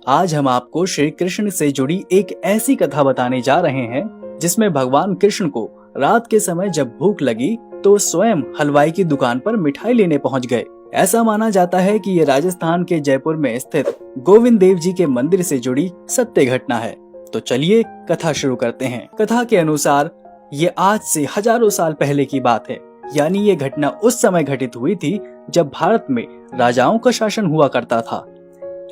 आज हम आपको श्री कृष्ण से जुड़ी एक ऐसी कथा बताने जा रहे हैं जिसमें भगवान कृष्ण को रात के समय जब भूख लगी तो स्वयं हलवाई की दुकान पर मिठाई लेने पहुंच गए। ऐसा माना जाता है कि ये राजस्थान के जयपुर में स्थित गोविंद देव जी के मंदिर से जुड़ी सत्य घटना है। तो चलिए कथा शुरू करते हैं। कथा के अनुसार ये आज से हजारों साल पहले की बात है, यानी ये घटना उस समय घटित हुई थी जब भारत में राजाओं का शासन हुआ करता था।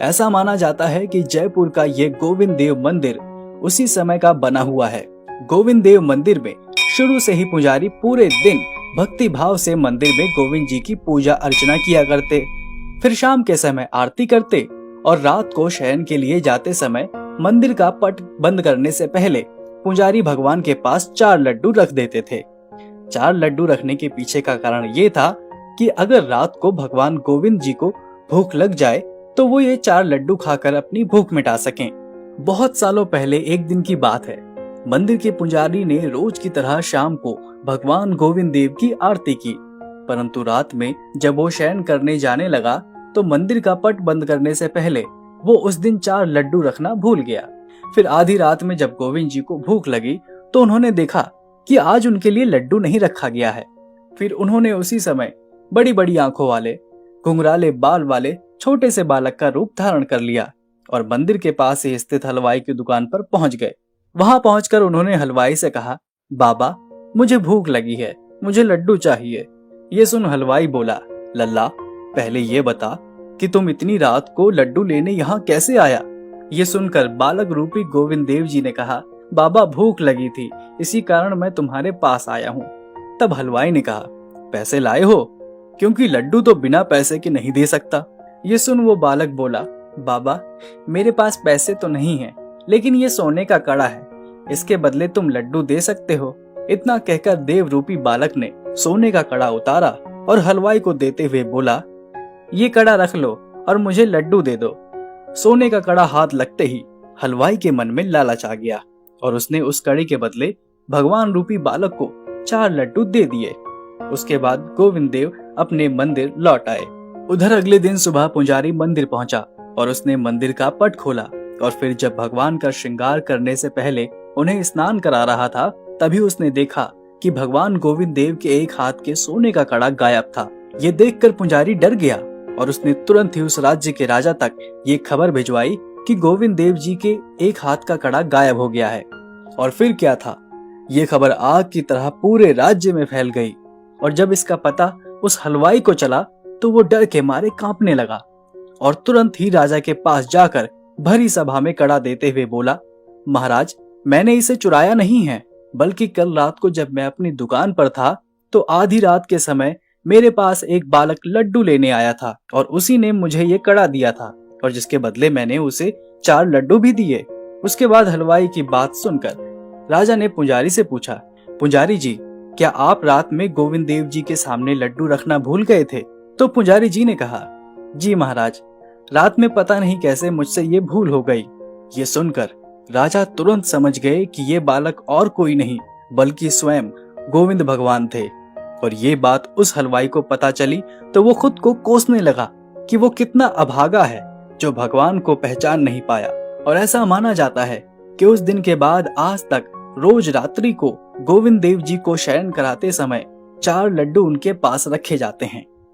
ऐसा माना जाता है कि जयपुर का ये गोविंद देव मंदिर उसी समय का बना हुआ है। गोविंद देव मंदिर में शुरू से ही पुजारी पूरे दिन भक्ति भाव से मंदिर में गोविंद जी की पूजा अर्चना किया करते, फिर शाम के समय आरती करते और रात को शयन के लिए जाते समय मंदिर का पट बंद करने से पहले पुजारी भगवान के पास 4 लड्डू रख देते थे। 4 लड्डू रखने के पीछे का कारण ये था कि अगर रात को भगवान गोविंद जी को भूख लग जाए तो वो ये 4 लड्डू खाकर अपनी भूख मिटा सकें। बहुत सालों पहले एक दिन की बात है। मंदिर के पुजारी ने रोज की तरह शाम को भगवान गोविंद देव की आरती की, परंतु रात में जब वो शयन करने जाने लगा तो मंदिर का पट बंद करने से पहले वो उस दिन 4 लड्डू रखना भूल गया। फिर आधी रात में जब गोविंद जी को भूख लगी तो उन्होंने देखा कि आज उनके लिए लड्डू नहीं रखा गया है। फिर उन्होंने उसी समय बड़ी बड़ी आंखों वाले, घुंघराले बाल वाले छोटे से बालक का रूप धारण कर लिया और मंदिर के पास ही स्थित हलवाई की दुकान पर पहुंच गए। वहां पहुंचकर उन्होंने हलवाई से कहा, बाबा मुझे भूख लगी है, मुझे लड्डू चाहिए। ये सुन हलवाई बोला, लल्ला पहले ये बता कि तुम इतनी रात को लड्डू लेने यहाँ कैसे आया। ये सुनकर बालक रूपी गोविंद देव जी ने कहा, बाबा भूख लगी थी, इसी कारण मैं तुम्हारे पास आया हूँ। तब हलवाई ने कहा, पैसे लाए हो? क्योंकि लड्डू तो बिना पैसे के नहीं दे सकता। ये सुन वो बालक बोला, बाबा मेरे पास पैसे तो नहीं है, लेकिन ये सोने का कड़ा है, इसके बदले तुम लड्डू दे सकते हो। इतना कहकर देव रूपी बालक ने सोने का कड़ा उतारा और हलवाई को देते हुए बोला, ये कड़ा रख लो और मुझे लड्डू दे दो। सोने का कड़ा हाथ लगते ही हलवाई के मन में लालच आ गया और उसने उस कड़ी के बदले भगवान रूपी बालक को 4 लड्डू दे दिए। उसके बाद गोविंद देव अपने मंदिर लौट आए। उधर अगले दिन सुबह पुजारी मंदिर पहुंचा और उसने मंदिर का पट खोला और फिर जब भगवान का श्रृंगार करने से पहले उन्हें स्नान करा रहा था तभी उसने देखा कि भगवान गोविंद देव के एक हाथ के सोने का कड़ा गायब था। ये देखकर पुजारी डर गया और उसने तुरंत ही उस राज्य के राजा तक ये खबर भिजवाई कि गोविंद देव जी के एक हाथ का कड़ा गायब हो गया है। और फिर क्या था, ये खबर आग की तरह पूरे राज्य में फैल गई और जब इसका पता उस हलवाई को चला तो वो डर के मारे कांपने लगा और तुरंत ही राजा के पास जाकर भरी सभा में कड़ा देते हुए बोला, महाराज मैंने इसे चुराया नहीं है, बल्कि कल रात को जब मैं अपनी दुकान पर था तो आधी रात के समय मेरे पास एक बालक लड्डू लेने आया था और उसी ने मुझे ये कड़ा दिया था और जिसके बदले मैंने उसे 4 लड्डू भी दिए। उसके बाद हलवाई की बात सुनकर राजा ने पुजारी से पूछा, पुजारी जी क्या आप रात में गोविंद देव जी के सामने लड्डू रखना भूल गए थे? तो पुजारी जी ने कहा, जी महाराज रात में पता नहीं कैसे मुझसे ये भूल हो गई। ये सुनकर राजा तुरंत समझ गए कि ये बालक और कोई नहीं बल्कि स्वयं गोविंद भगवान थे। और ये बात उस हलवाई को पता चली तो वो खुद को कोसने लगा कि वो कितना अभागा है जो भगवान को पहचान नहीं पाया। और ऐसा माना जाता है कि उस दिन के बाद आज तक रोज रात्रि को गोविंद देव जी को शयन कराते समय 4 लड्डू उनके पास रखे जाते हैं।